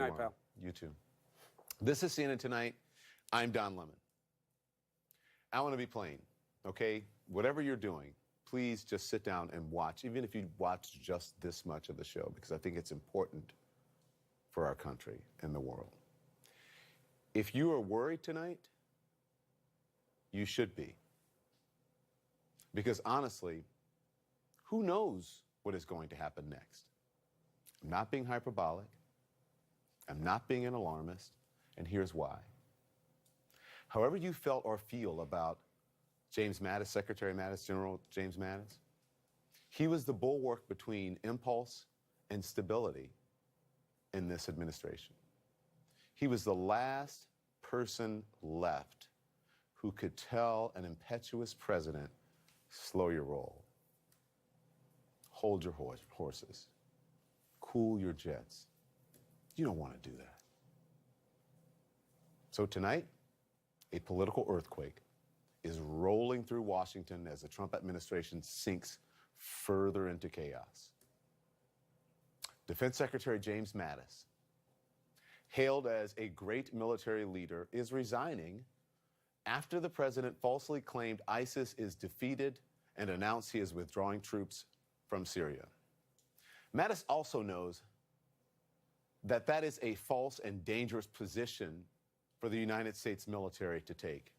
Night, pal. You too. This is CNN Tonight. I'm Don Lemon. I want to be plain, okay? Whatever you're doing, please just sit down and watch, even if you watch just this much of the show, because I think it's important for our country and the world. If you are worried tonight, you should be. Because honestly, who knows what is going to happen next? I'm not being hyperbolic. I'm not being an alarmist, and here's why. However you felt or feel about James Mattis, Secretary Mattis, General James Mattis, he was the bulwark between impulse and stability in this administration. He was the last person left who could tell an impetuous president, slow your roll, hold your horses, cool your jets. You don't want to do that. So tonight, a political earthquake is rolling through Washington as the Trump administration sinks further into chaos. Defense Secretary James Mattis, hailed as a great military leader, is resigning after the president falsely claimed ISIS is defeated and announced he is withdrawing troops from Syria. Mattis also knows that that is a false and dangerous position for the United States military to take.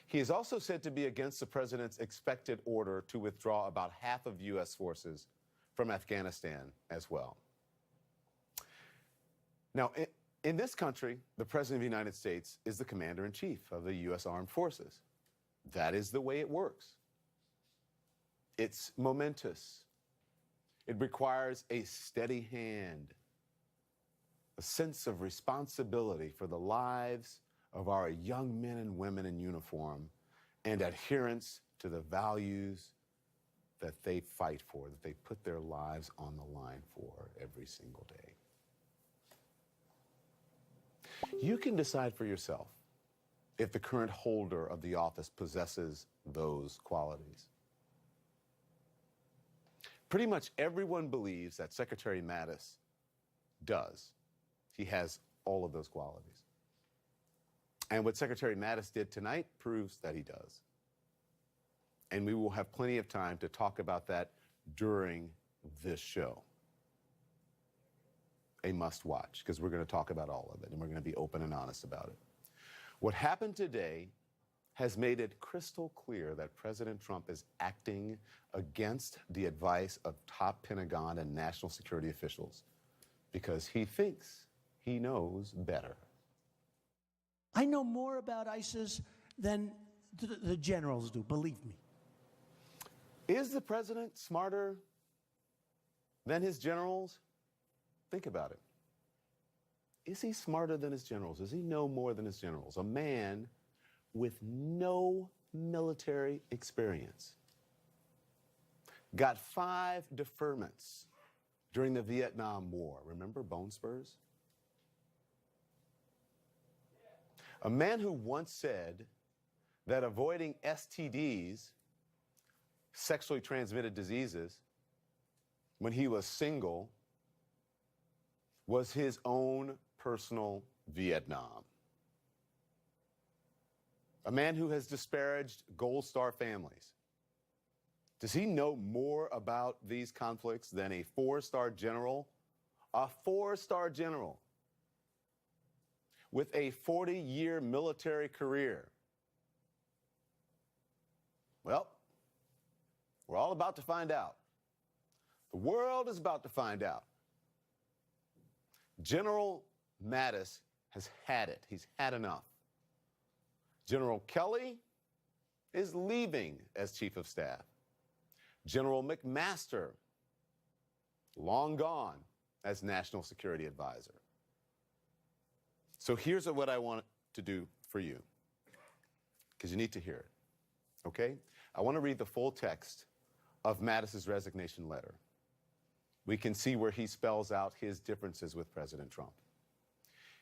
He is also said to be against the president's expected order to withdraw about half of U.S. forces from Afghanistan as well. Now, in this country, the President of the United States is the Commander-in-Chief of the U.S. Armed Forces. That is the way it works. It's momentous. It requires a steady hand, a sense of responsibility for the lives of our young men and women in uniform, and adherence to the values that they fight for, that they put their lives on the line for every single day. You can decide for yourself if the current holder of the office possesses those qualities. Pretty much everyone believes that Secretary Mattis does. He has all of those qualities. And what Secretary Mattis did tonight proves that he does. And we will have plenty of time to talk about that during this show. A must watch, because we're going to talk about all of it and we're going to be open and honest about it. What happened today has made it crystal clear that President Trump is acting against the advice of top Pentagon and national security officials because he thinks he knows better. I know more about ISIS than the generals do, believe me. Is the president smarter than his generals? Think about it. Is he smarter than his generals? Does he know more than his generals? A man with no military experience got 5 deferments during the Vietnam War. Remember bone spurs? A man who once said that avoiding STDs, sexually transmitted diseases, when he was single, was his own personal Vietnam. A man who has disparaged Gold Star families. Does he know more about these conflicts than a 4-star general? A 4-star general with a 40-year military career. Well, we're all about to find out. The world is about to find out. General Mattis has had it. He's had enough. General Kelly is leaving as Chief of Staff. General McMaster, long gone as National Security Advisor. So here's what I want to do for you, because you need to hear it, okay? I want to read the full text of Mattis's resignation letter. We can see where he spells out his differences with President Trump.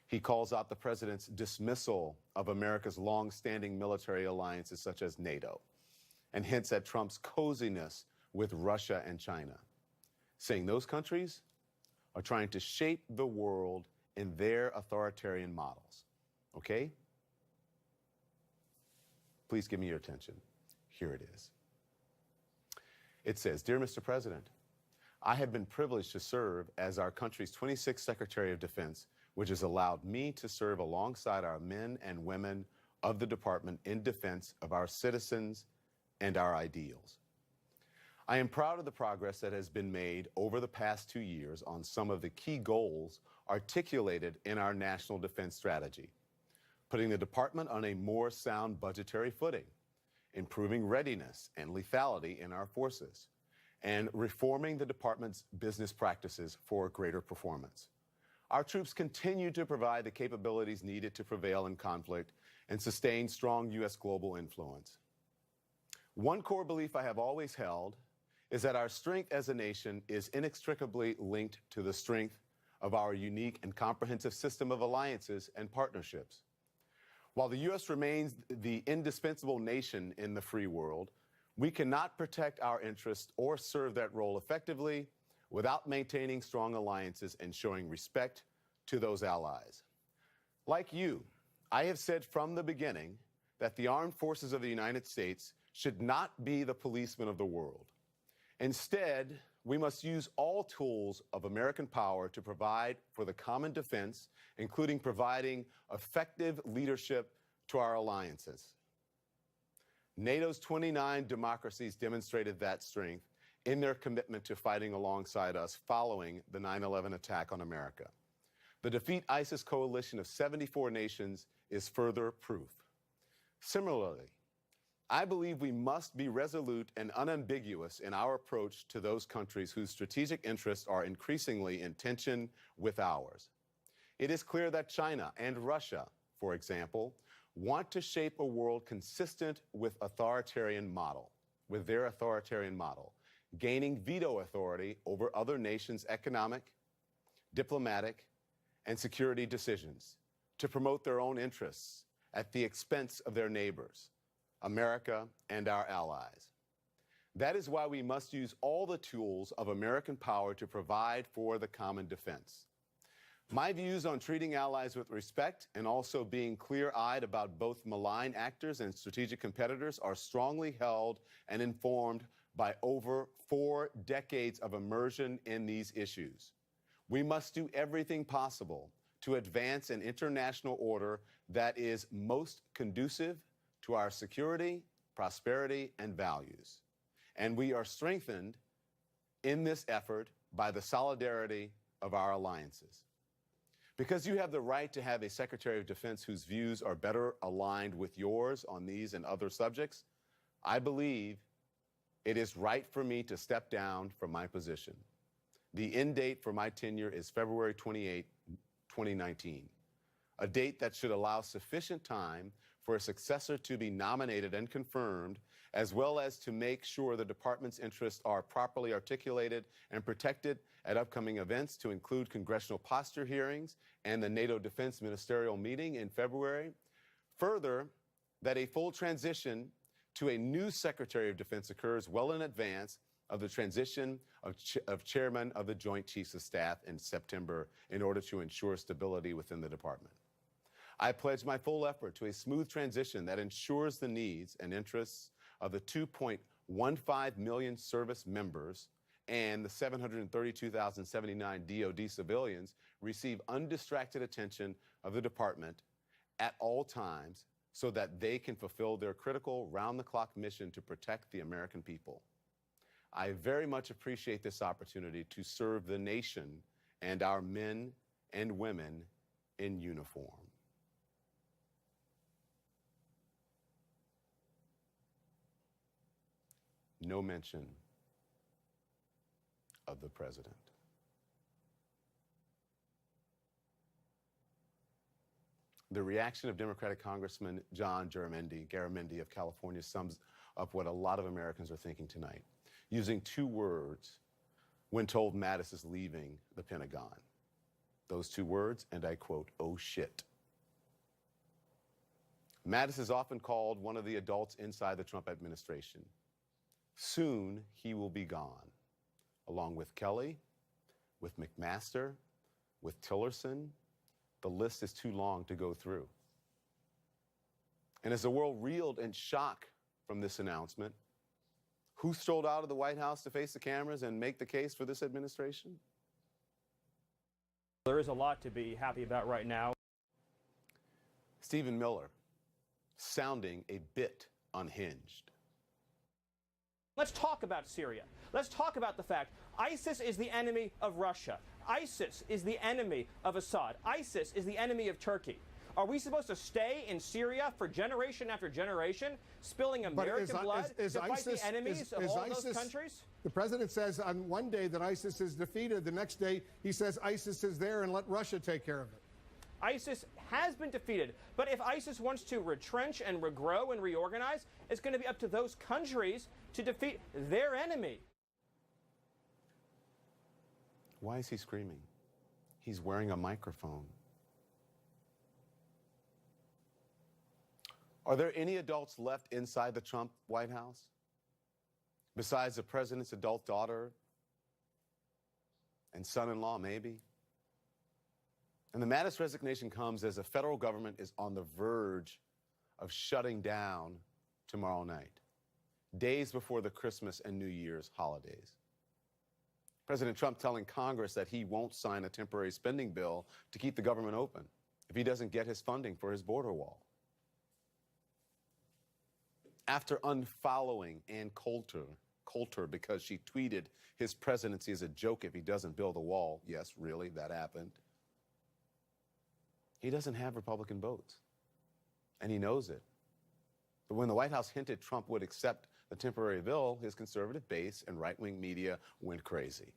He calls out the president's dismissal of America's long-standing military alliances such as NATO, and hints at Trump's coziness with Russia and China, saying those countries are trying to shape the world in their authoritarian models. Okay? Please give me your attention. Here it is. It says, "Dear Mr. President, I have been privileged to serve as our country's 26th Secretary of Defense, which has allowed me to serve alongside our men and women of the department in defense of our citizens and our ideals. I am proud of the progress that has been made over the past 2 years on some of the key goals articulated in our national defense strategy, putting the department on a more sound budgetary footing, improving readiness and lethality in our forces, and reforming the department's business practices for greater performance. Our troops continue to provide the capabilities needed to prevail in conflict and sustain strong U.S. global influence. One core belief I have always held is that our strength as a nation is inextricably linked to the strength of our unique and comprehensive system of alliances and partnerships. While the U.S. remains the indispensable nation in the free world, we cannot protect our interests or serve that role effectively without maintaining strong alliances and showing respect to those allies. Like you, I have said from the beginning that the armed forces of the United States should not be the policemen of the world. Instead, we must use all tools of American power to provide for the common defense, including providing effective leadership to our alliances. NATO's 29 democracies demonstrated that strength in their commitment to fighting alongside us following the 9/11 attack on America. The Defeat ISIS coalition of 74 nations is further proof. Similarly, I believe we must be resolute and unambiguous in our approach to those countries whose strategic interests are increasingly in tension with ours. It is clear that China and Russia, for example, want to shape a world consistent with their authoritarian model, gaining veto authority over other nations' economic, diplomatic, and security decisions to promote their own interests at the expense of their neighbors, America and our allies. That is why we must use all the tools of American power to provide for the common defense. My views on treating allies with respect and also being clear-eyed about both malign actors and strategic competitors are strongly held and informed by over 4 decades of immersion in these issues. We must do everything possible to advance an international order that is most conducive to our security, prosperity, and values. And we are strengthened in this effort by the solidarity of our alliances. Because you have the right to have a Secretary of Defense whose views are better aligned with yours on these and other subjects, I believe it is right for me to step down from my position. The end date for my tenure is February 28, 2019, a date that should allow sufficient time for a successor to be nominated and confirmed, as well as to make sure the department's interests are properly articulated and protected at upcoming events, to include congressional posture hearings and the NATO Defense Ministerial meeting in February. Further, that a full transition to a new Secretary of Defense occurs well in advance of the transition of Chairman of the Joint Chiefs of Staff in September, in order to ensure stability within the department. I pledge my full effort to a smooth transition that ensures the needs and interests of the 2.15 million service members and the 732,079 DoD civilians receive undistracted attention of the department at all times, so that they can fulfill their critical round-the-clock mission to protect the American people. I very much appreciate this opportunity to serve the nation and our men and women in uniform. No mention of the president. The reaction of Democratic Congressman John Garamendi of California sums up what a lot of Americans are thinking tonight, using 2 words when told Mattis is leaving the Pentagon. Those 2 words, and I quote, "Oh shit." Mattis is often called one of the adults inside the Trump administration. Soon he will be gone, along with Kelly, with McMaster, with Tillerson. The list is too long to go through. And as the world reeled in shock from this announcement, who strolled out of the White House to face the cameras and make the case for this administration? There is a lot to be happy about right now. Stephen Miller, sounding a bit unhinged. Let's talk about Syria. Let's talk about the fact ISIS is the enemy of Russia. ISIS is the enemy of Assad. ISIS is the enemy of Turkey. Are we supposed to stay in Syria for generation after generation, spilling American blood to fight the enemies of all those countries? The president says on one day that ISIS is defeated. The next day he says ISIS is there and let Russia take care of it. ISIS has been defeated, but if ISIS wants to retrench and regrow and reorganize, it's going to be up to those countries to defeat their enemy. Why is he screaming? He's wearing a microphone. Are there any adults left inside the Trump White House? Besides the president's adult daughter and son-in-law, maybe? And the Mattis resignation comes as the federal government is on the verge of shutting down tomorrow night, days before the Christmas and New Year's holidays. President Trump telling Congress that he won't sign a temporary spending bill to keep the government open if he doesn't get his funding for his border wall. After unfollowing Ann Coulter because she tweeted his presidency is a joke if he doesn't build a wall. Yes, really, that happened. He doesn't have Republican votes, and he knows it. But when the White House hinted Trump would accept the temporary bill, his conservative base and right-wing media went crazy.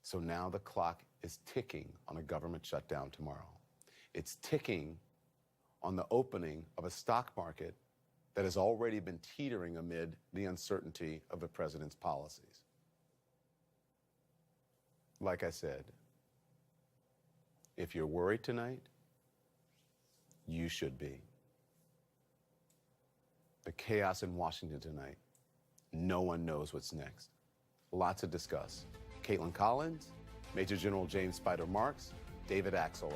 So now the clock is ticking on a government shutdown tomorrow. It's ticking on the opening of a stock market that has already been teetering amid the uncertainty of the president's policies. Like I said, if you're worried tonight, you should be. The chaos in Washington tonight, no one knows what's next. Lots to discuss. Caitlin Collins, Major General James Spider Marks, David Axelrod.